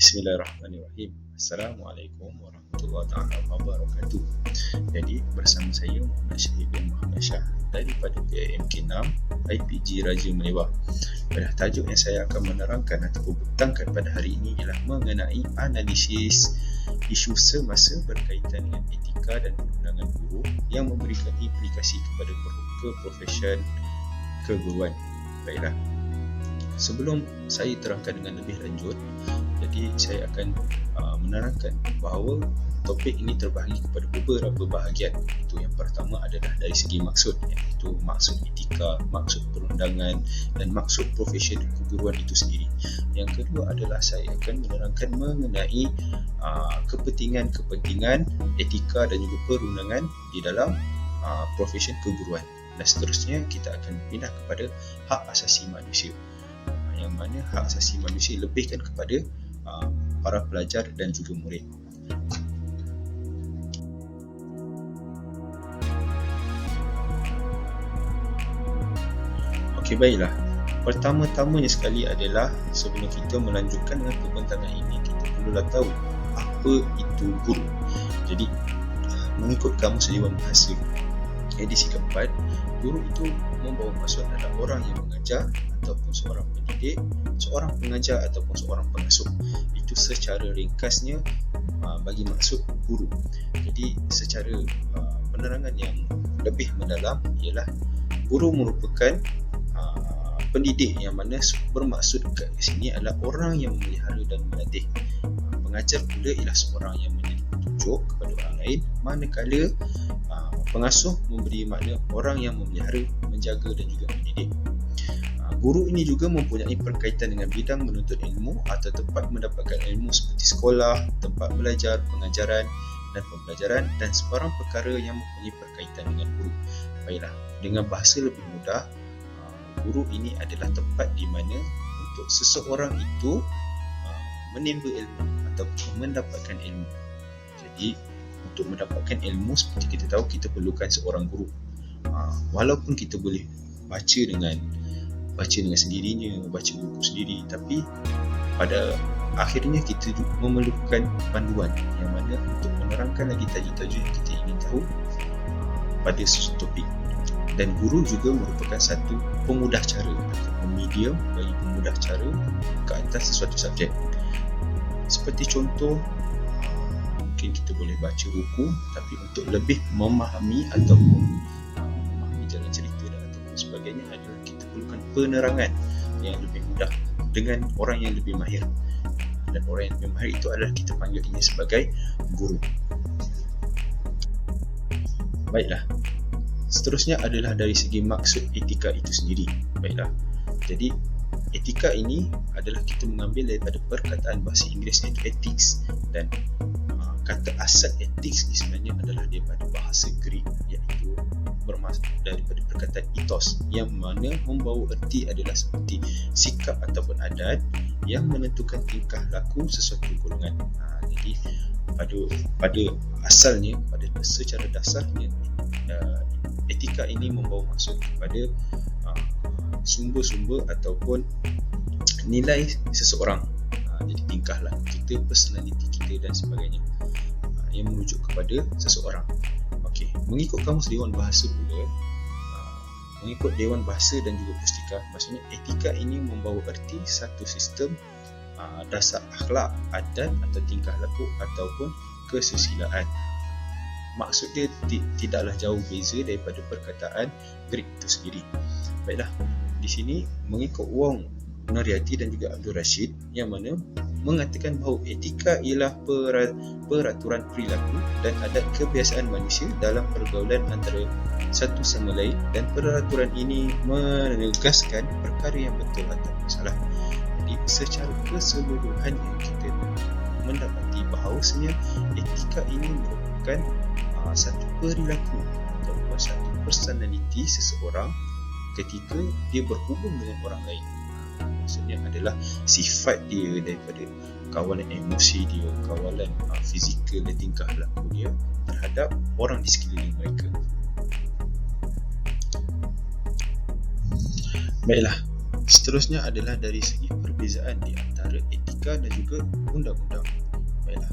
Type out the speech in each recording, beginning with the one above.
Bismillahirrahmanirrahim. Assalamualaikum warahmatullahi wabarakatuh. Jadi bersama saya Muhammad Syahid bin Muhammad Shah daripada PIMK 6 IPG Raja Melewah. Pada tajuk yang saya akan menerangkan atau petangkan pada hari ini ialah mengenai analisis isu semasa berkaitan dengan etika dan perundangan guru yang memberikan implikasi kepada profesion keguruan. Baiklah, sebelum saya terangkan dengan lebih lanjut, jadi saya akan menerangkan bahawa topik ini terbahagi kepada beberapa bahagian. Itu yang pertama adalah dari segi maksud, iaitu maksud etika, maksud perundangan dan maksud profesion keguruan itu sendiri. Yang kedua adalah saya akan menerangkan mengenai kepentingan etika dan juga perundangan di dalam profesion keguruan. Dan seterusnya kita akan pindah kepada hak asasi manusia, yang mana hak asasi manusia lebihkan kepada para pelajar dan juga murid. Okey, baiklah. Pertama-tamanya sekali adalah sebelum kita melanjutkan dengan pembentangan ini, kita perlulah tahu apa itu guru. Jadi mengikut Kamus Dewan Bahasa edisi keempat, guru itu membawa maksud adalah orang yang mengajar ataupun seorang pendidik, seorang pengajar ataupun seorang pengasuh. Itu secara ringkasnya bagi maksud guru. Jadi secara penerangan yang lebih mendalam ialah guru merupakan pendidik, yang mana bermaksud kat sini adalah orang yang memelihara dan melatih. Pengajar pula ialah seorang yang menjadi petunjuk kepada orang lain, manakala pengasuh memberi makna orang yang memelihara, menjaga dan juga mendidik. Guru ini juga mempunyai berkaitan dengan bidang menuntut ilmu atau tempat mendapatkan ilmu seperti sekolah, tempat belajar, pengajaran dan pembelajaran dan sebarang perkara yang mempunyai berkaitan dengan guru. Baiklah, dengan bahasa lebih mudah, guru ini adalah tempat di mana untuk seseorang itu menimba ilmu ataupun mendapatkan ilmu. Jadi untuk mendapatkan ilmu, seperti kita tahu, kita perlukan seorang guru. Walaupun kita boleh baca dengan sendirinya, baca buku sendiri, tapi pada akhirnya kita memerlukan panduan yang mana untuk menerangkan lagi tajuk-tajuk yang kita ingin tahu pada sesuatu topik. Dan guru juga merupakan satu pemudah cara atau medium bagi pemudah cara ke atas sesuatu subjek. Seperti contoh, mungkin kita boleh baca buku, tapi untuk lebih memahami ataupun memahami jalan cerita dan ataupun sebagainya adalah kita perlukan penerangan yang lebih mudah dengan orang yang lebih mahir. Dan orang yang lebih mahir itu adalah kita panggil ini sebagai guru. Baiklah, seterusnya adalah dari segi maksud etika itu sendiri. Baiklah, jadi etika ini adalah kita mengambil daripada perkataan bahasa Inggeris iaitu ethics, dan kata asal ethics ni sebenarnya adalah daripada bahasa Greek, iaitu bermaksud daripada perkataan ethos, yang mana membawa erti adalah seperti sikap ataupun adat yang menentukan tingkah laku sesuatu golongan. Jadi pada asalnya, secara dasarnya, etika ini membawa maksud kepada sumber-sumber ataupun nilai seseorang. Jadi tingkah laku kita, personality kita dan sebagainya, yang merujuk kepada seseorang. Okey, mengikut Kamus Dewan Bahasa pula, mengikut Dewan Bahasa dan juga Pustika, maksudnya etika ini membawa erti satu sistem dasar akhlak, adat atau tingkah laku ataupun kesusilaan. Maksud dia tidaklah jauh beza daripada perkataan Greek itu sendiri. Baiklah, di sini mengikut Wong Nuriati dan juga Abdul Rashid, yang mana mengatakan bahawa etika ialah peraturan perilaku dan adat kebiasaan manusia dalam pergaulan antara satu sama lain, dan peraturan ini menegaskan perkara yang betul atau salah. Jadi secara keseluruhannya kita mendapati bahawasanya etika ini merupakan satu perilaku ataupun satu personality seseorang ketika dia berhubung dengan orang lain. Maksudnya adalah sifat dia daripada kawalan emosi dia, kawalan fizikal dan tingkah laku dia terhadap orang di sekeliling mereka. Baiklah, seterusnya adalah dari segi perbezaan di antara etika etika dan juga undang-undang. Baiklah,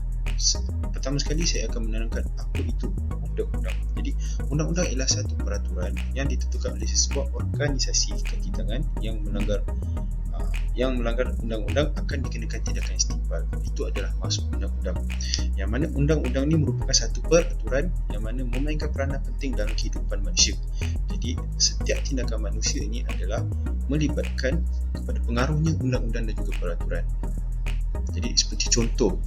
pertama sekali saya akan menerangkan apa itu undang-undang. Jadi, undang-undang ialah satu peraturan yang ditentukan oleh sebuah organisasi kaki tangan yang melanggar undang-undang akan dikenakan tindakan istighfar. Itu adalah maksud undang-undang. Yang mana undang-undang ini merupakan satu peraturan yang mana memainkan peranan penting dalam kehidupan manusia. Jadi, setiap tindakan manusia ini adalah melibatkan kepada pengaruhnya undang-undang dan juga peraturan. Jadi, seperti contoh,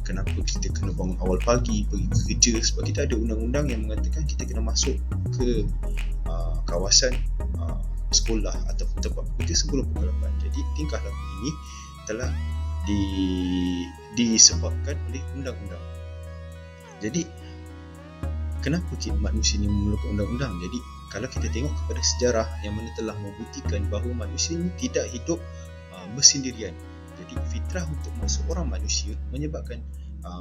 kenapa kita kena bangun awal pagi, pergi ke kerja, sebab kita ada undang-undang yang mengatakan kita kena masuk ke kawasan sekolah ataupun tempat kerja sebelum pukul 8. Jadi tingkah laku ini telah disebabkan oleh undang-undang. Jadi kenapa manusia ini memerlukan undang-undang? Jadi kalau kita tengok kepada sejarah yang mana telah membuktikan bahawa manusia ini tidak hidup bersendirian. Jadi fitrah untuk seorang manusia menyebabkan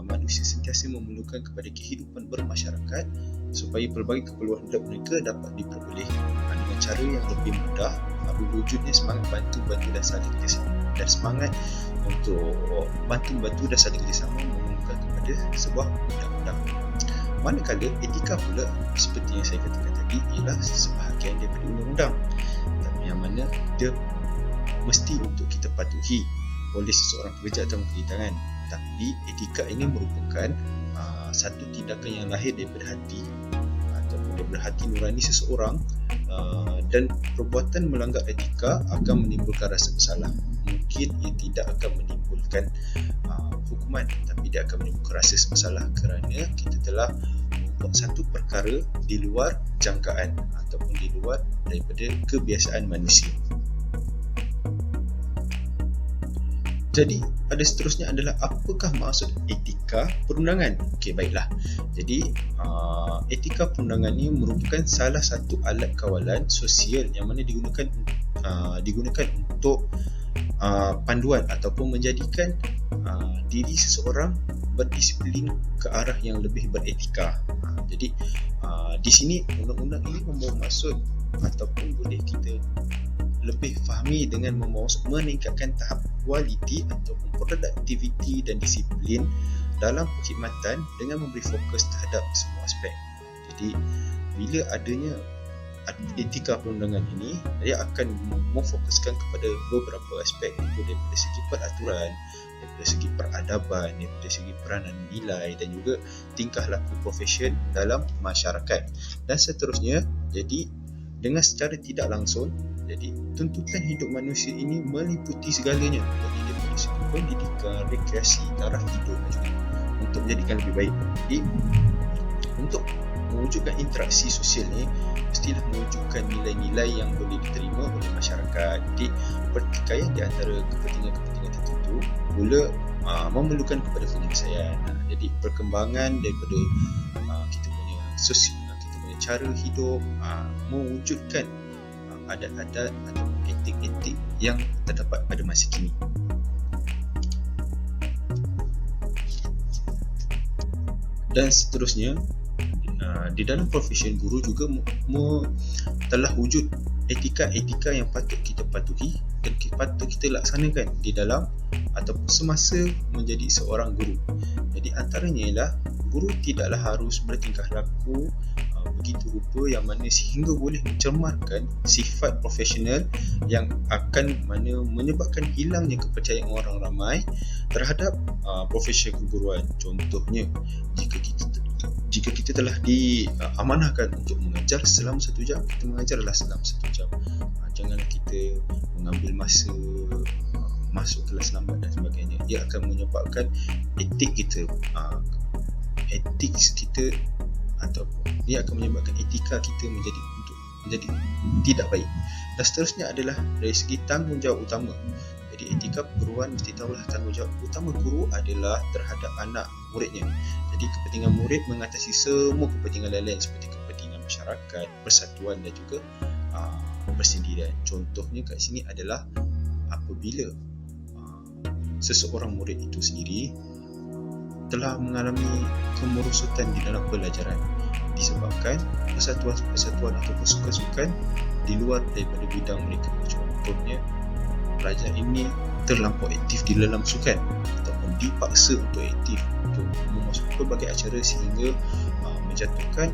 manusia sentiasa memerlukan kepada kehidupan bermasyarakat supaya pelbagai keperluan hidup mereka dapat diperoleh dengan cara yang lebih mudah, berwujudnya semangat bantu-bantu dan saling kerjasama, dan semangat untuk bantu-bantu dan saling kerjasama memerlukan kepada sebuah undang-undang. Manakala etika pula, seperti yang saya katakan tadi, ialah sebahagian daripada undang-undang yang mana dia mesti untuk kita patuhi oleh seseorang pekerja atau kehidupan. Tapi etika ini merupakan satu tindakan yang lahir daripada hati ataupun daripada hati nurani seseorang, dan perbuatan melanggar etika akan menimbulkan rasa bersalah. Mungkin ia tidak akan menimbulkan hukuman, tapi dia akan menimbulkan rasa bersalah kerana kita telah membuat satu perkara di luar jangkaan ataupun di luar daripada kebiasaan manusia. Jadi, pada seterusnya adalah apakah maksud etika perundangan? Okey, baiklah. Jadi, etika perundangan ini merupakan salah satu alat kawalan sosial yang mana digunakan untuk panduan ataupun menjadikan diri seseorang berdisiplin ke arah yang lebih beretika. Jadi, di sini undang-undang ini membawa maksud ataupun boleh kita lebih fahami dengan membawa meningkatkan tahap kualiti ataupun produktiviti dan disiplin dalam perkhidmatan dengan memberi fokus terhadap semua aspek. Jadi bila adanya etika perundangan ini, dia akan memfokuskan kepada beberapa aspek, iaitu daripada segi peraturan, daripada segi peradaban, daripada segi peranan nilai dan juga tingkah laku profesion dalam masyarakat dan seterusnya. Jadi dengan secara tidak langsung, jadi tuntutan hidup manusia ini meliputi segalanya, jadi daripada segi pendidikan, rekreasi, taraf hidup dan juga untuk menjadikan lebih baik. Jadi untuk mewujudkan interaksi sosial ni, mestilah mewujudkan nilai-nilai yang boleh diterima oleh masyarakat. Jadi pertikaian di antara kepentingan-kepentingan tertentu pula memerlukan kepada penyelesaian. Jadi perkembangan daripada kita punya sosial, kita punya cara hidup, mewujudkan adat-adat atau etik-etik yang terdapat pada masa kini. Dan seterusnya, di dalam profesion guru juga telah wujud etika-etika yang patut kita patuhi dan patut kita laksanakan di dalam ataupun semasa menjadi seorang guru. Jadi antaranya ialah guru tidaklah harus bertingkah laku begitu rupa yang mana sehingga boleh mencemarkan sifat profesional yang akan menyebabkan hilangnya kepercayaan orang ramai terhadap profesi keguruan. Contohnya, jika kita telah diamanahkan untuk mengajar selama 1 jam, kita mengajarlah selama 1 jam. Janganlah kita mengambil masa masuk kelas lambat dan sebagainya. Ia akan menyebabkan etik kita ataupun ia akan menyebabkan etika kita menjadi tidak baik. Dan seterusnya adalah dari segi tanggungjawab utama. Jadi etika keguruan mesti tahulah tanggungjawab utama guru adalah terhadap anak muridnya. Jadi kepentingan murid mengatasi semua kepentingan lain seperti kepentingan masyarakat, persatuan dan juga persendirian. Contohnya kat sini adalah apabila seseorang murid itu sendiri telah mengalami kemerosotan di dalam pelajaran disebabkan persatuan-persatuan atau kesukan-sukan di luar daripada bidang mereka. Contohnya, pelajar ini terlampau aktif di dalam sukan ataupun dipaksa untuk aktif untuk memasuki pelbagai acara sehingga menjatuhkan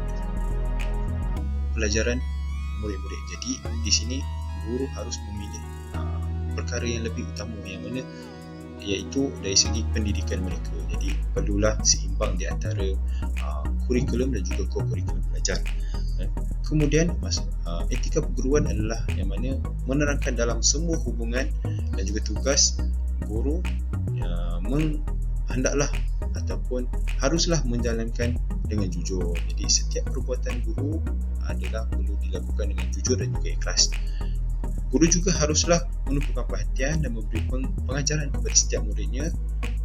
pelajaran murid-murid. Jadi di sini guru harus memilih perkara yang lebih utama, yang mana iaitu dari segi pendidikan mereka. Jadi perlulah seimbang di antara kurikulum dan juga co-kurikulum belajar. Kemudian etika perguruan adalah yang mana menerangkan dalam semua hubungan dan juga tugas guru hendaklah ataupun haruslah menjalankan dengan jujur. Jadi setiap perbuatan guru adalah perlu dilakukan dengan jujur dan juga ikhlas. Guru juga haruslah menumpukan perhatian dan memberi pengajaran kepada setiap muridnya,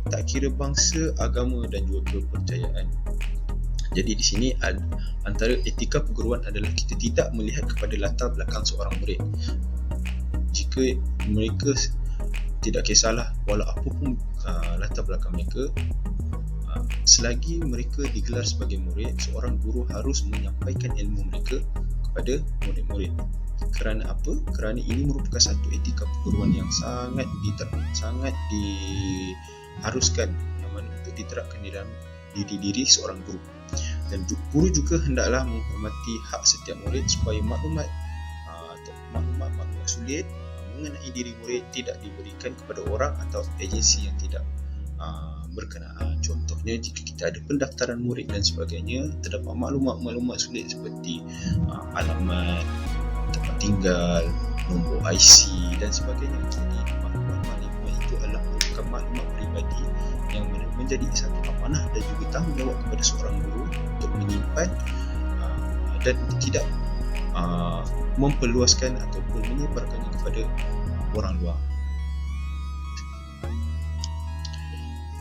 tak kira bangsa, agama dan juga kepercayaan. Jadi di sini antara etika perguruan adalah kita tidak melihat kepada latar belakang seorang murid. Jika mereka tidak kisahlah walau apapun latar belakang mereka, selagi mereka digelar sebagai murid, seorang guru harus menyampaikan ilmu mereka kepada murid-murid. Kerana apa? Kerana ini merupakan satu etika perguruan yang sangat diharuskan untuk diterapkan di dalam diri seorang guru. Dan guru juga hendaklah menghormati hak setiap murid supaya maklumat sulit mengenai diri murid tidak diberikan kepada orang atau agensi yang tidak berkenaan. Contohnya, jika kita ada pendaftaran murid dan sebagainya, terdapat maklumat sulit seperti alamat, tempat tinggal, nombor IC dan sebagainya. Jadi maklumat itu adalah merupakan maklumat peribadi yang menjadi satu amanah dan juga tanggungjawab kepada seorang guru untuk menyimpan dan tidak memperluaskan ataupun menyebarkannya kepada orang luar.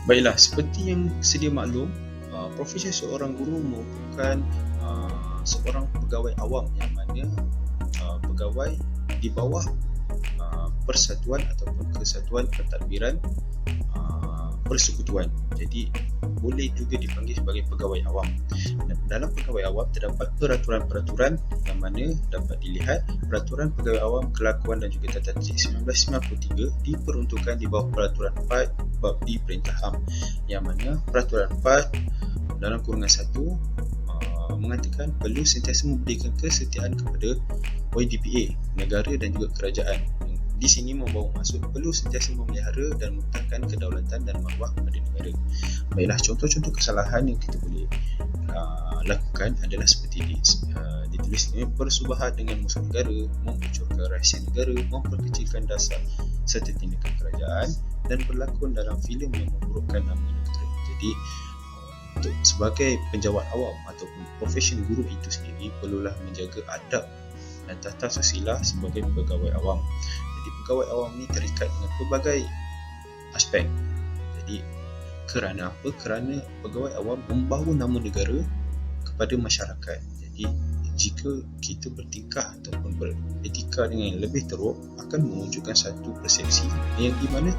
Baiklah, seperti yang sedia maklum, profesi seorang guru merupakan seorang pegawai awam, yang mana pegawai di bawah persatuan ataupun kesatuan pentadbiran persekutuan. Jadi boleh juga dipanggil sebagai pegawai awam. Dan dalam pegawai awam terdapat peraturan-peraturan yang mana dapat dilihat. Peraturan Pegawai Awam Kelakuan dan juga Tata Tertib 1993 diperuntukkan di bawah Peraturan 4 Bab di Perintah Am, yang mana Peraturan 4 dalam kurungan 1 mengatakan perlu sentiasa memberikan kesetiaan kepada YDPA, negara dan juga kerajaan. Di sini membawa maksud perlu sentiasa memelihara dan mempertahankan kedaulatan dan maruah kepada negara. Baiklah, contoh-contoh kesalahan yang kita boleh lakukan adalah seperti ditulis ini: bersubahat dengan musuh negara, membocorkan rahsia negara, memperkecilkan dasar serta tindakan kerajaan, dan berlakon dalam filem yang memburukkan nama negara. Jadi untuk sebagai penjawat awam ataupun profesion guru itu sendiri perlulah menjaga adab dan tata susila sebagai pegawai awam. Jadi pegawai awam ni terikat dengan pelbagai aspek. Jadi kerana apa? Kerana pegawai awam membawa nama negara kepada masyarakat. Jadi jika kita bertingkah ataupun beretika dengan yang lebih teruk, akan memunculkan satu persepsi yang di mana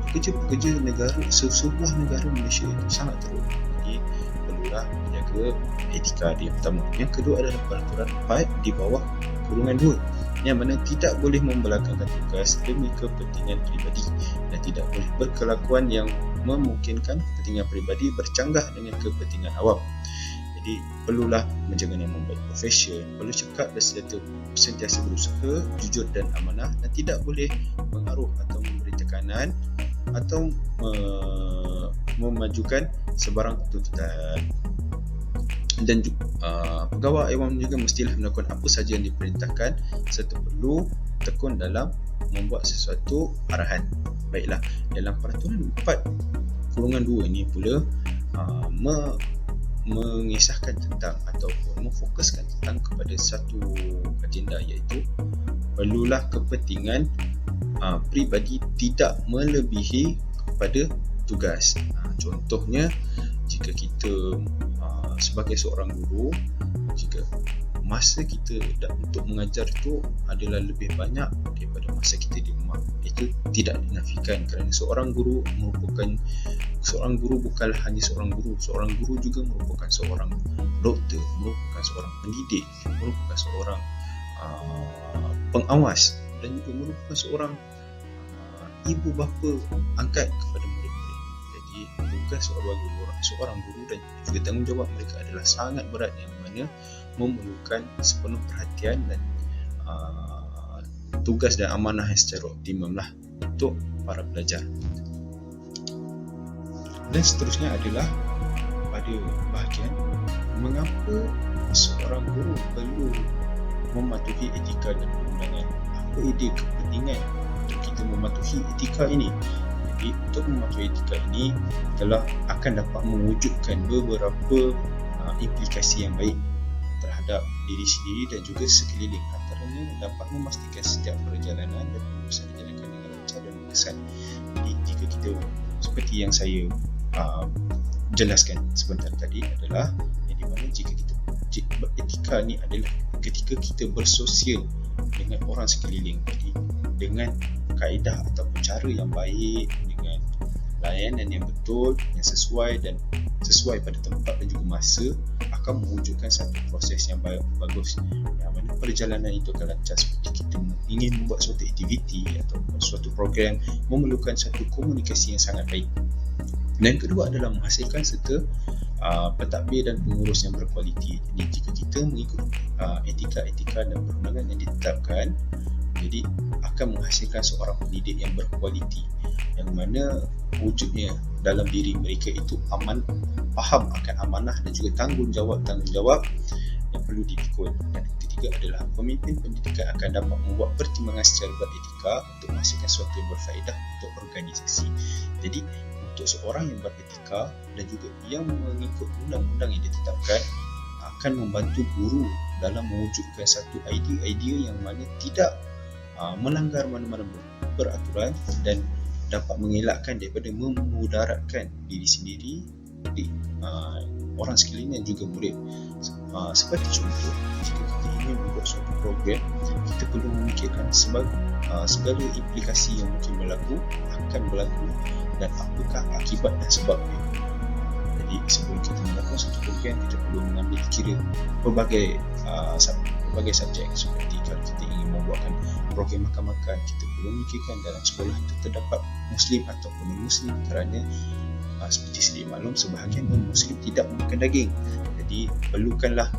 pekerja-pekerja negara, sebuah negara Malaysia itu sangat teruk. Jadi perlulah menjaga etika dia pertama. Yang kedua adalah peraturan 4 di bawah kurungan 2, yang mana tidak boleh membelakangkan tugas demi kepentingan peribadi dan tidak boleh berkelakuan yang memungkinkan kepentingan peribadi bercanggah dengan kepentingan awam. Jadi perlulah menjaga nama baik profesion, perlu cekap dan sentiasa berusaha, jujur dan amanah, dan tidak boleh mengaruh atau memberi tekanan atau memajukan sebarang tuntutan. Dan pegawai awam juga mestilah melakukan apa sahaja yang diperintahkan serta perlu tekun dalam membuat sesuatu arahan. Baiklah, dalam peraturan 4/2 ini pula mengisahkan tentang ataupun memfokuskan tentang kepada satu agenda, iaitu perlulah kepentingan peribadi tidak melebihi kepada tugas. Contohnya, jika kita sebagai seorang guru, jika masa kita untuk mengajar itu adalah lebih banyak daripada masa kita di rumah, itu tidak dinafikan, kerana seorang guru bukanlah hanya seorang guru juga merupakan seorang doktor, merupakan seorang pendidik, merupakan seorang pengawas dan juga merupakan seorang ibu bapa angkat kepada murid-murid. Jadi tugas seorang guru dan juga tanggungjawab mereka adalah sangat berat, yang mana memerlukan sepenuh perhatian dan tugas dan amanah yang secara optimum lah untuk para pelajar. Dan seterusnya adalah pada bahagian mengapa seorang guru perlu mematuhi etika dan perundangan. Apa idea kepentingan untuk kita mematuhi etika ini? Jadi untuk mematuhi etika ini telah akan dapat mewujudkan beberapa implikasi yang baik terhadap diri sendiri dan juga sekeliling. Antaranya dapat memastikan setiap perjalanan dan pengurusan dijalankan dengan lancar dan berkesan. Jadi jika kita seperti yang saya jelaskan sebentar tadi adalah yang di mana jika kita beretika ni adalah ketika kita bersosial dengan orang sekeliling. Jadi dengan kaedah ataupun cara yang baik, dengan layanan yang betul, yang sesuai pada tempat dan juga masa, akan mewujudkan satu proses yang bagus, yang mana perjalanan itu akan lancar. Seperti kita ingin membuat suatu aktiviti atau suatu program, memerlukan satu komunikasi yang sangat baik. Dan kedua adalah menghasilkan serta pentadbir dan pengurus yang berkualiti. Jadi jika kita mengikut etika-etika dan perundangan yang ditetapkan, jadi akan menghasilkan seorang pendidik yang berkualiti, yang mana wujudnya dalam diri mereka itu faham akan amanah dan juga tanggungjawab yang perlu dipikul. Dan ketiga adalah pemimpin pendidikan akan dapat membuat pertimbangan secara beretika untuk menghasilkan sesuatu yang berfaedah untuk organisasi. Jadi untuk seorang yang beretika dan juga yang mengikut undang-undang yang ditetapkan, akan membantu guru dalam mewujudkan satu idea-idea yang mana tidak melanggar mana-mana peraturan dan dapat mengelakkan daripada memudaratkan diri sendiri, orang sekeliling dan juga murid. Seperti contoh, jika kita ingin membuat suatu program, kita perlu memikirkan segala implikasi yang mungkin akan berlaku dan apakah akibat dan sebabnya. Jadi sebelum kita melakukan satu program, kita perlu mengambil kira berbagai subjek. Seperti kalau kita ingin membuatkan program makan-makan, kita perlu memikirkan dalam sekolah itu terdapat Muslim ataupun non-Muslim, kerana seperti sedia maklum, sebahagian non-Muslim tidak memakan daging. Jadi perlukanlah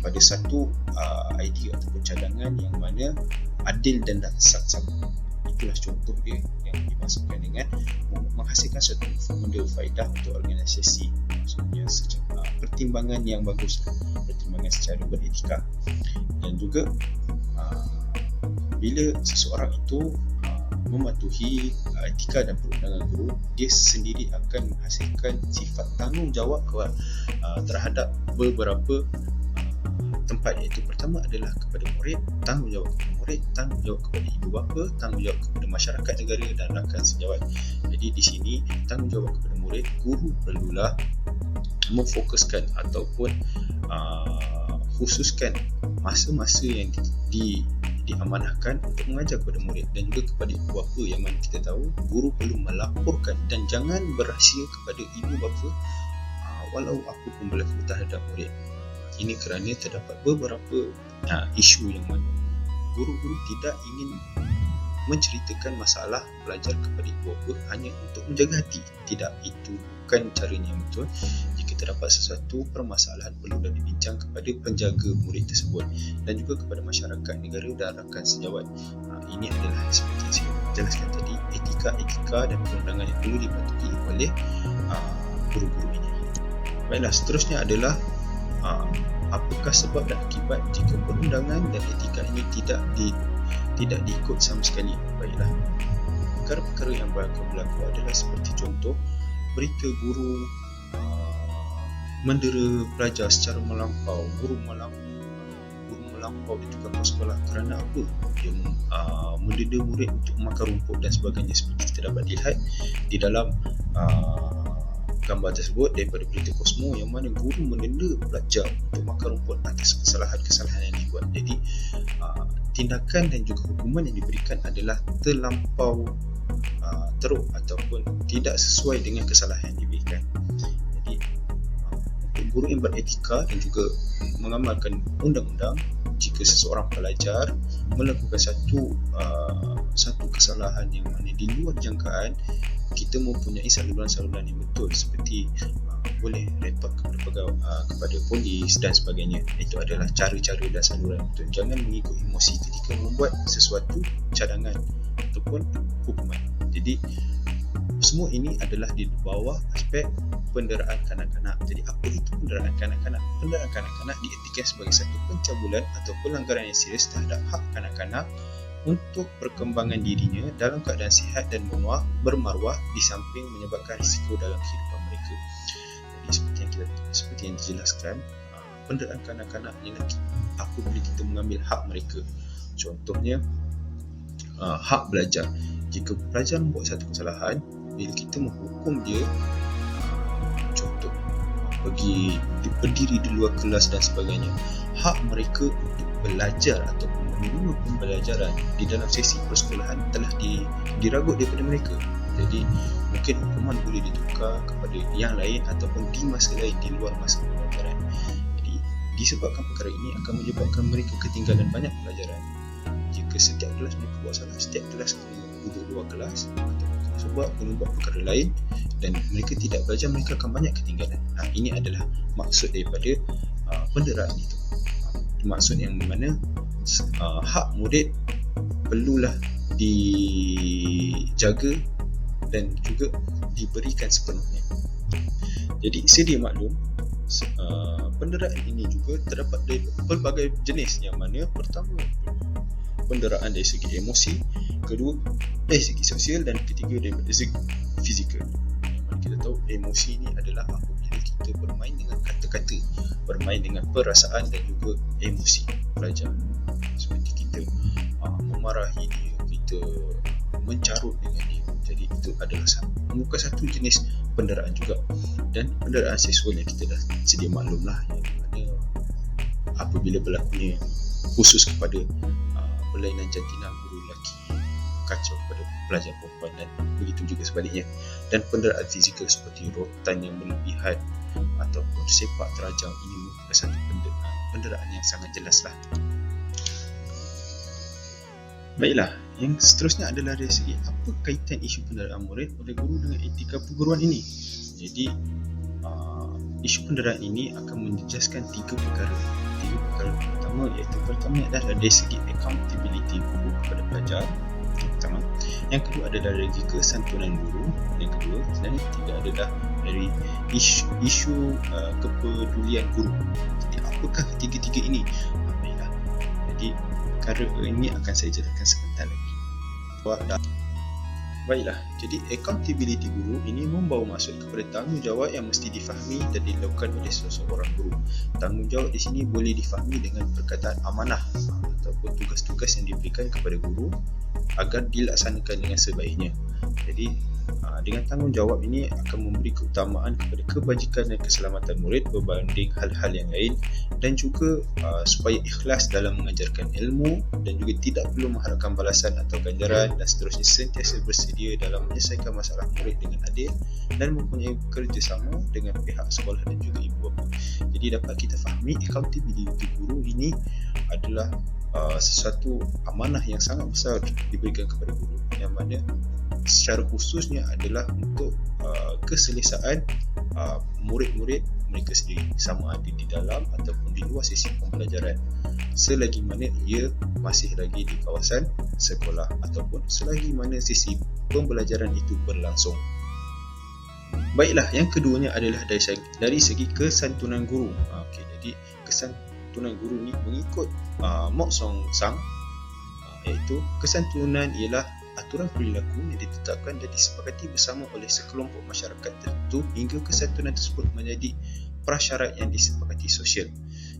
pada satu idea ataupun cadangan yang mana adil dan sama. Itulah contoh dia yang dimasukkan dengan menghasilkan satu model faedah untuk organisasi. Maksudnya pertimbangan yang bagus, pertimbangan secara beretika. Dan juga bila seseorang itu mematuhi etika dan perundangan guru, dia sendiri akan menghasilkan sifat tanggungjawab terhadap beberapa tempat, iaitu pertama adalah kepada murid, tanggungjawab kepada murid, tanggungjawab kepada ibu bapa, tanggungjawab kepada masyarakat negara dan rakan sejawat. Jadi di sini tanggungjawab kepada murid, guru perlulah memfokuskan ataupun khususkan masa-masa yang diamanahkan untuk mengajar kepada murid dan juga kepada ibu bapa, yang mana kita tahu guru perlu melaporkan dan jangan berrahsia kepada ibu bapa walau apa pun berlaku terhadap murid. Ini kerana terdapat beberapa isu yang mana guru-guru tidak ingin menceritakan masalah pelajar kepada ibu bapa hanya untuk menjaga hati. Tidak, itu bukan caranya yang betul. Jika terdapat sesuatu permasalahan, perlulah dibincang kepada penjaga murid tersebut dan juga kepada masyarakat negara dan rakan sejawat. Ini adalah seperti yang saya jelaskan tadi, etika dan perundangan yang perlu dipatuhi oleh guru-guru ini. Baiklah, seterusnya adalah apakah sebab dan akibat jika perundangan dan etika ini tidak diikut sama sekali. Baiklah, perkara-perkara yang berlaku adalah seperti contoh, berita guru mendera pelajar secara melampau, guru melampau di tukang sekolah kerana apa? Dia mendeda murid untuk makan rumput dan sebagainya. Seperti kita dapat lihat di dalam gambar tersebut daripada berita Cosmo, yang mana guru mendenda pelajar untuk makan rumput atas kesalahan yang dibuat. Jadi tindakan dan juga hukuman yang diberikan adalah terlampau teruk ataupun tidak sesuai dengan kesalahan yang diberikan. Jadi untuk guru yang beretika dan juga mengamalkan undang-undang, jika seseorang pelajar melakukan satu kesalahan yang mana di luar jangkaan, kita mempunyai saluran-saluran yang betul, seperti boleh report kepada polis dan sebagainya. Itu adalah cara-cara dan saluran yang betul. Jangan mengikut emosi ketika membuat sesuatu cadangan ataupun hukuman. Jadi semua ini adalah di bawah aspek penderaan kanak-kanak. Jadi apa itu penderaan kanak-kanak? Penderaan kanak-kanak dietikkan sebagai satu pencabulan atau pelanggaran yang serius terhadap hak kanak-kanak untuk perkembangan dirinya dalam keadaan sihat dan bermaruah, di samping menyebabkan risiko dalam kehidupan mereka. Jadi seperti yang dijelaskan, penderaan kanak-kanak ialah apabila kita mengambil hak mereka. Contohnya hak belajar. Jika pelajar membuat satu kesalahan, bila kita menghukum dia, contoh bagi berdiri di luar kelas dan sebagainya, hak mereka untuk belajar ataupun menerima pembelajaran di dalam sesi persekolahan telah diragut daripada mereka. Jadi mungkin hukuman boleh ditukar kepada yang lain ataupun di masa lain di luar masa pembelajaran. Jadi disebabkan perkara ini akan menyebabkan mereka ketinggalan banyak pelajaran. Jika setiap kelas mereka buat salah, setiap kelas duduk luar kelas sebab membuat perkara lain dan mereka tidak belajar, mereka akan banyak ketinggalan. Ini adalah maksud daripada penderaan itu. Maksud yang mana hak murid perlulah dijaga dan juga diberikan sepenuhnya. Jadi sedia maklum, penderaan ini juga terdapat dari pelbagai jenis, yang mana pertama penderaan dari segi emosi, kedua dari segi sosial, dan ketiga dari segi fizikal. Yang mana kita tahu emosi ini adalah apabila kita bermain dengan kata-kata, bermain dengan perasaan dan juga emosi pelajar. Seperti kita memarahi dia, kita mencarut dengan dia. Jadi itu adalah bukan satu jenis penderaan juga. Dan penderaan seksual yang kita dah sedia maklum lah, yang mana apabila berlakunya khusus kepada perlainan jantina guru lelaki kacau kepada pelajar perempuan, dan begitu juga sebaliknya. Dan penderaan fizikal seperti rotan yang berlebihan ataupun sepak terajang, ini merupakan satu penderaan yang sangat jelas lah. Baiklah, yang seterusnya adalah dari segi apa kaitan isu penderaan murid oleh guru dengan etika perguruan ini. Jadi isu penderaan ini akan menjejaskan tiga perkara. Pertama adalah dari segi accountability guru kepada pelajar. Yang pertama. Yang kedua adalah dari segi kesantunan guru. Yang kedua, dan yang ketiga adalah dari isu kepedulian guru. Jadi apakah ketiga-tiga ini? Baiklah. Jadi perkara ini akan saya jelaskan sebentar lagi. Baiklah, jadi accountability guru ini membawa maksud kepada tanggungjawab yang mesti difahami dan dilakukan oleh seseorang guru. Tanggungjawab di sini boleh difahami dengan perkataan amanah ataupun tugas-tugas yang diberikan kepada guru agar dilaksanakan dengan sebaiknya. Jadi dengan tanggungjawab ini akan memberi keutamaan kepada kebajikan dan keselamatan murid berbanding hal-hal yang lain, dan juga supaya ikhlas dalam mengajarkan ilmu dan juga tidak perlu mengharapkan balasan atau ganjaran, dan seterusnya sentiasa bersedia dalam menyelesaikan masalah murid dengan adil dan mempunyai kerjasama dengan pihak sekolah dan juga ibu bapa. Jadi dapat kita fahami accountability guru ini adalah sesuatu amanah yang sangat besar diberikan kepada guru, yang mana secara khususnya adalah untuk keselesaan murid-murid mereka sendiri, sama ada di dalam ataupun di luar sesi pembelajaran, selagi mana ia masih lagi di kawasan sekolah ataupun selagi mana sesi pembelajaran itu berlangsung. Baiklah, yang keduanya adalah dari segi kesantunan guru. Jadi kesantunan guru ni mengikut Mok Song Sang, iaitu kesantunan ialah aturan perilaku yang ditetapkan dan disepakati bersama oleh sekelompok masyarakat tertentu hingga kesantunan tersebut menjadi prasyarat yang disepakati sosial.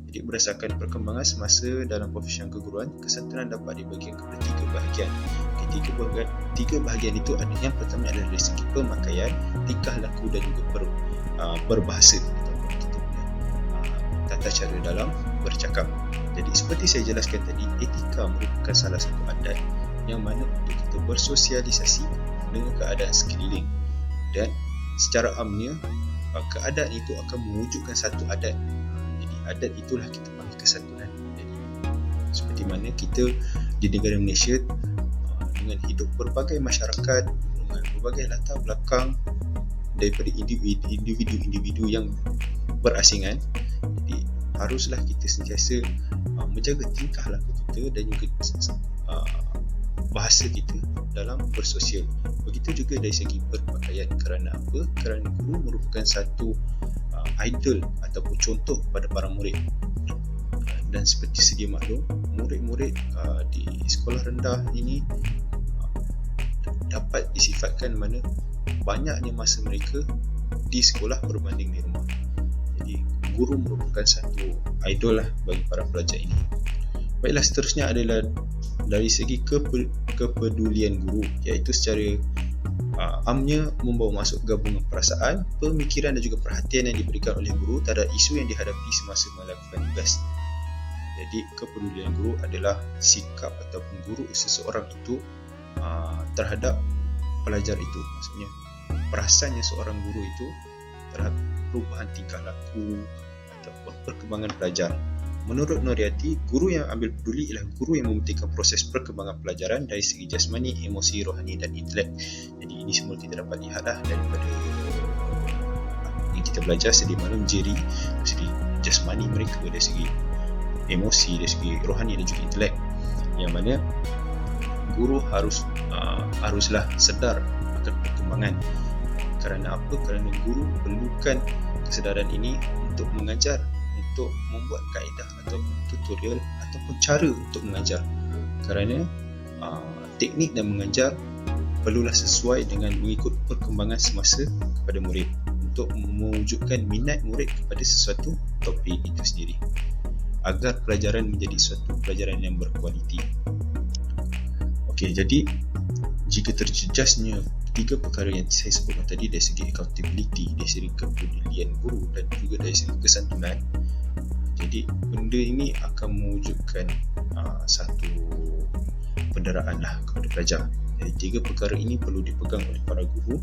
Jadi berdasarkan perkembangan semasa dalam profesion keguruan, kesantunan dapat dibagikan kepada tiga bahagian. Tiga bahagian itu ada, yang pertama adalah dari segi pemakaian, tingkah laku dan juga berbahasa ataupun kita punya tata cara dalam bercakap. Jadi seperti saya jelaskan tadi, etika merupakan salah satu adat yang mana untuk kita bersosialisasi dengan keadaan sekeliling, dan secara amnya keadaan itu akan mewujudkan satu adat. Jadi adat itulah kita panggil kesantunan. Jadi seperti mana kita di negara Malaysia dengan hidup berbagai masyarakat, dengan berbagai latar belakang daripada individu-individu yang berasingan. Jadi haruslah kita sentiasa menjaga tingkah laku kita dan juga bahasa kita dalam bersosial. Begitu juga dari segi berpakaian. Kerana apa? Kerana guru merupakan satu idol ataupun contoh pada para murid. Dan seperti sedia maklum, murid-murid di sekolah rendah ini dapat disifatkan mana banyaknya masa mereka di sekolah berbanding di rumah. Jadi guru merupakan satu idol lah bagi para pelajar ini. Baiklah, seterusnya adalah dari segi kepedulian guru, iaitu secara amnya membawa masuk gabungan perasaan, pemikiran dan juga perhatian yang diberikan oleh guru terhadap isu yang dihadapi semasa melakukan tugas. Jadi kepedulian guru adalah sikap ataupun guru seseorang itu terhadap pelajar itu. Maksudnya perasaannya seorang guru itu terhadap perubahan tingkah laku ataupun perkembangan pelajar. Menurut Nuriati, guru yang ambil peduli ialah guru yang mementingkan proses perkembangan pelajaran dari segi jasmani, emosi, rohani dan intelek. Jadi ini semua kita dapat lihatlah daripada yang kita belajar sedia maklum, dari segi jasmani mereka, dari segi emosi, dari segi rohani dan juga intelek, yang mana guru haruslah sedar akan perkembangan. Kerana apa? Kerana guru perlukan kesedaran ini untuk mengajar, untuk membuat kaedah atau tutorial ataupun cara untuk mengajar. Kerana teknik dan mengajar perlulah sesuai dengan mengikut perkembangan semasa kepada murid, untuk mewujudkan minat murid kepada sesuatu topik itu sendiri, agar pelajaran menjadi suatu pelajaran yang berkualiti. Okey, jadi jika terjejasnya tiga perkara yang saya sebutkan tadi, dari segi accountability, dari segi kepedulian guru dan juga dari segi kesantunan, jadi benda ini akan mewujudkan satu penderaan lah kepada pelajar. Jadi tiga perkara ini perlu dipegang oleh para guru.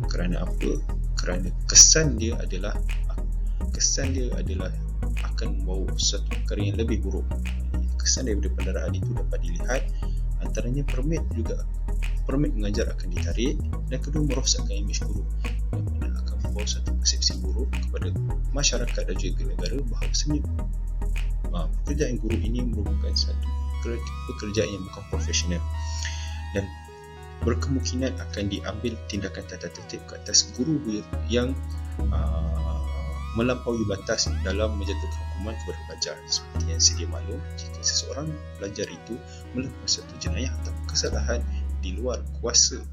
Kerana apa? Kerana kesan dia adalah akan membawa satu perkara yang lebih buruk. Kesan daripada penderaan itu dapat dilihat, antaranya permit mengajar akan ditarik, dan kedua merosakkan imej guru, yang mana akan membawa satu persepsi buruk kepada masyarakat dan juga negara bahawa pekerjaan guru ini merupakan satu pekerjaan yang bukan profesional, dan berkemungkinan akan diambil tindakan tata tertib ke atas guru yang melampaui batas dalam menjatuhkan hukuman kepada pelajar. Seperti yang sedia maklum, jika seseorang pelajar itu melakukan satu jenayah atau kesalahan di luar kuasa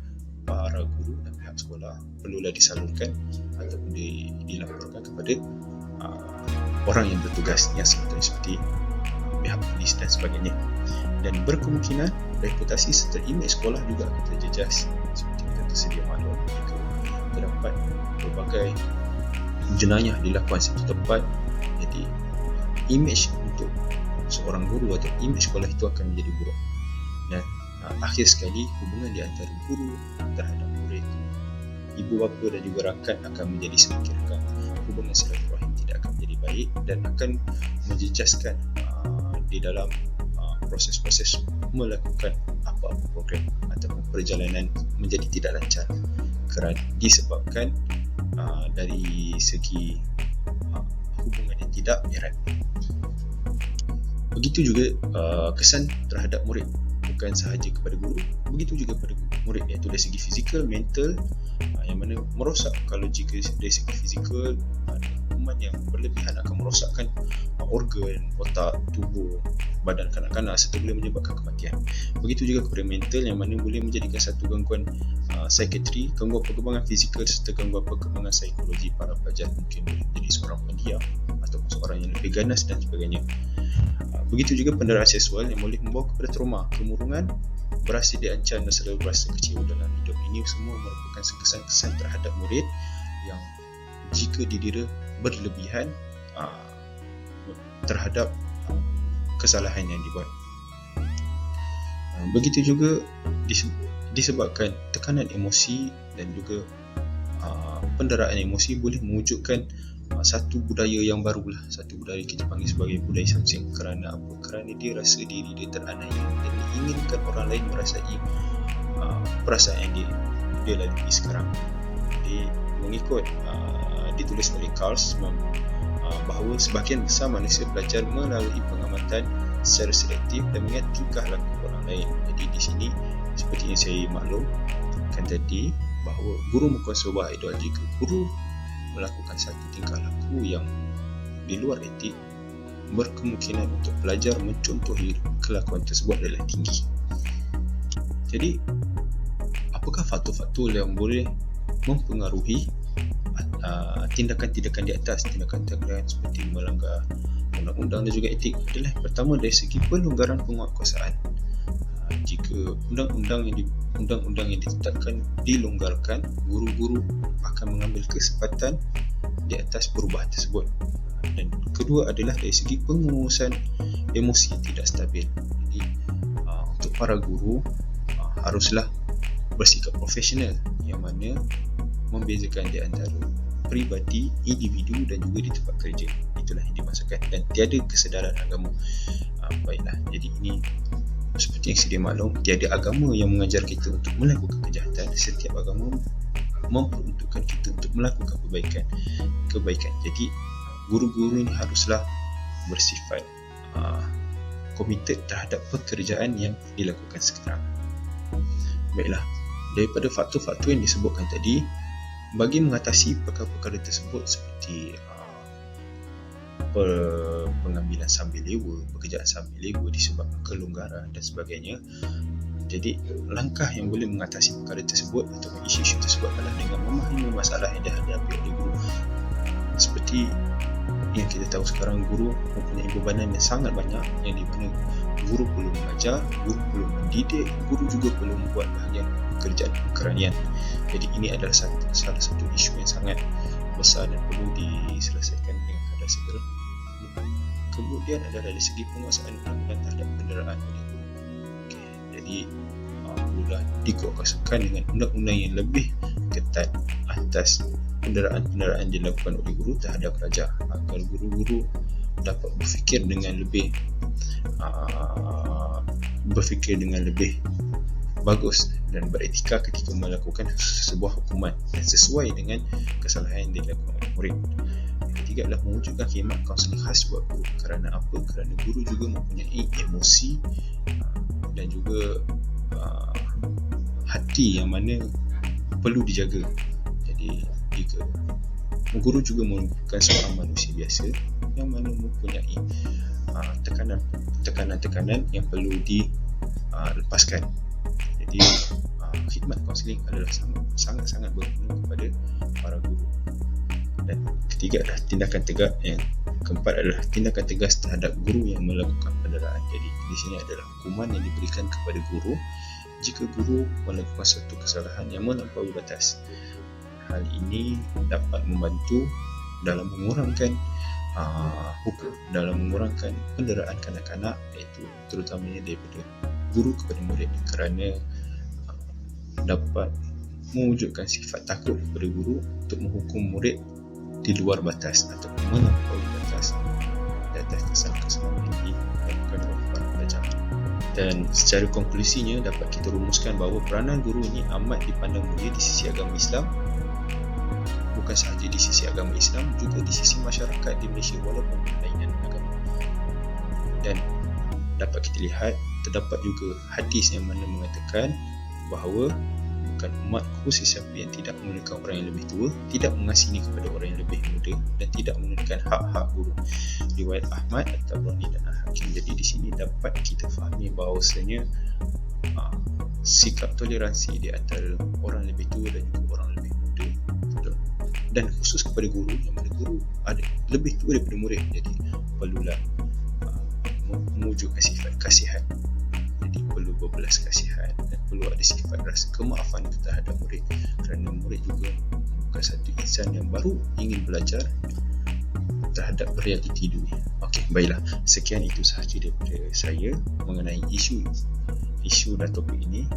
para guru dan pihak sekolah, perlulah disalurkan ataupun dilaporkan kepada orang yang bertugas, yang seperti pihak polis dan sebagainya. Dan berkemungkinan reputasi serta imej sekolah juga akan terjejas. Seperti kita tersedia maklum, jika terdapat berbagai jenayah dilakukan satu tempat, jadi imej untuk seorang guru atau imej sekolah itu akan menjadi buruk. Dan akhir sekali, hubungan di antara guru terhadap murid, ibu bapa dan juga rakan akan menjadi semakin renggang. Hubungan silaturahim tidak akan menjadi baik dan akan menjejaskan di dalam proses-proses melakukan apa-apa program ataupun perjalanan menjadi tidak lancar, kerana disebabkan dari segi hubungan yang tidak erat. Begitu juga kesan terhadap murid, bukan sahaja kepada guru, begitu juga kepada murid, iaitu dari segi fizikal, mental, yang mana merosak. Kalau jika dari segi fizikal, hukuman yang berlebihan akan merosakkan organ, otak, tubuh, badan kanak-kanak serta boleh menyebabkan kematian. Begitu juga kepada mental, yang mana boleh menjadikan satu gangguan psikiatri, gangguan perkembangan fizikal serta gangguan perkembangan psikologi para pelajar. Mungkin boleh menjadi seorang pendiam ataupun seorang yang lebih ganas dan sebagainya. Begitu juga penderaan seksual yang boleh membawa kepada trauma, kemurungan, berasa diancam dan selalu berasa kecewa dalam hidup. Ini semua merupakan kesan-kesan terhadap murid yang jika didera berlebihan terhadap kesalahan yang dibuat. Begitu juga disebabkan tekanan emosi dan juga penderaan emosi boleh mewujudkan satu budaya yang barulah, satu budaya kita panggil sebagai budaya samsing. Kerana apa? Kerana dia rasa diri dia teraniaya dan inginkan orang lain merasai perasaan yang dia lalui sekarang. Jadi mengikut ditulis oleh Carl bahawa sebahagian besar manusia belajar melalui pengamatan secara selektif dan mengingat tingkah laku orang lain. Jadi di sini seperti yang saya maklumkan tadi, bahawa guru merupakan sebuah idol. Jika guru melakukan satu tingkah laku yang di luar etik, berkemungkinan untuk pelajar mencontohi kelakuan tersebut adalah tinggi. Jadi apakah faktor-faktor yang boleh mempengaruhi tindakan-tindakan di atas, tindakan-tindakan seperti melanggar undang-undang dan juga etik? Adalah pertama dari segi pelonggaran penguatkuasaan. Jika undang-undang yang ditetapkan dilonggarkan, guru-guru akan mengambil kesempatan di atas perubahan tersebut. Dan kedua adalah dari segi pengurusan emosi yang tidak stabil. Jadi untuk para guru haruslah bersikap profesional, yang mana membezakan di antara peribadi, individu dan juga di tempat kerja. Itulah yang dimaksudkan, dan tiada kesedaran agama. Baiklah, jadi ini seperti yang sedia maklum, tiada agama yang mengajar kita untuk melakukan kejahatan. Setiap agama memperuntukkan kita untuk melakukan kebaikan. Jadi guru-guru ini haruslah bersifat komited terhadap pekerjaan yang dilakukan sekarang. Baiklah, daripada faktor-faktor yang disebutkan tadi, bagi mengatasi perkara-perkara tersebut seperti pengambilan sambil lewa, pekerjaan sambil lewa disebabkan kelonggaran dan sebagainya. Jadi langkah yang boleh mengatasi perkara tersebut atau isu-isu tersebut adalah dengan memahami masalah yang dihadapi oleh guru. Seperti yang kita tahu sekarang, guru mempunyai bebanan yang sangat banyak, yang di mana guru perlu mengajar, guru perlu mendidik, guru juga perlu membuat bahagian pekerjaan keranian. Jadi ini adalah salah satu isu yang sangat besar dan perlu diselesaikan dengan kadar segera. Kemudian adalah dari segi penguasaan undang-undang terhadap penderaan oleh guru. Jadi perlulah dikuatkuasakan dengan undang-undang yang lebih ketat atas penderaan-penderaan dilakukan oleh guru terhadap pelajar, agar guru-guru dapat berfikir dengan lebih bagus dan beretika ketika melakukan sebuah hukuman dan sesuai dengan kesalahan yang dilakukan oleh murid. Ketiga adalah mewujudkan khidmat kaunseling khas buat guru. Kerana apa? Kerana guru juga mempunyai emosi dan juga hati yang mana perlu dijaga. Jadi jika guru juga merupakan seorang manusia biasa yang mana mempunyai tekanan-tekanan yang perlu dilepaskan. Jadi khidmat kaunseling adalah sangat-sangat berguna kepada para guru. Dan ketiga adalah tindakan tegak. Yang keempat adalah tindakan tegas terhadap guru yang melakukan penderaan. Jadi di sini adalah hukuman yang diberikan kepada guru jika guru melakukan suatu kesalahan yang melampaui batas. Hal ini dapat membantu dalam mengurangkan dalam mengurangkan penderaan kanak-kanak, iaitu terutamanya daripada guru kepada murid, kerana dapat mewujudkan sifat takut kepada guru untuk menghukum murid di luar batas atau melampaui batas di atas kesalahan-kesalahan yang dilakukan oleh para pelajar. Dan secara konklusinya dapat kita rumuskan bahawa peranan guru ini amat dipandang mulia di sisi agama Islam. Bukan sahaja di sisi agama Islam, juga di sisi masyarakat di Malaysia walaupun berlainan agama. Dan dapat kita lihat terdapat juga hadis yang mana mengatakan bahawa bukan umatku sesiapa yang tidak memenuhi orang yang lebih tua, tidak mengasihani kepada orang yang lebih muda, dan tidak menunaikan hak-hak guru. Riwayat Ahmad, At-Tabrani dan Al-Hakim. Jadi di sini dapat kita fahami bahawasanya sikap toleransi di antara orang lebih tua dan juga orang lebih muda, dan khusus kepada guru, yang mana guru ada lebih tua daripada murid, jadi perlulah mewujudkan sifat kasihan. Jadi perlu berbelas kasihan dan perlu ada sifat rasa kemaafan terhadap murid, kerana murid juga bukan satu insan yang baru ingin belajar terhadap realiti dunia. Okey, baiklah, sekian itu sahaja daripada saya mengenai isu dan topik ini.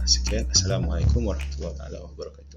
Sekian, Assalamualaikum warahmatullahi wabarakatuh.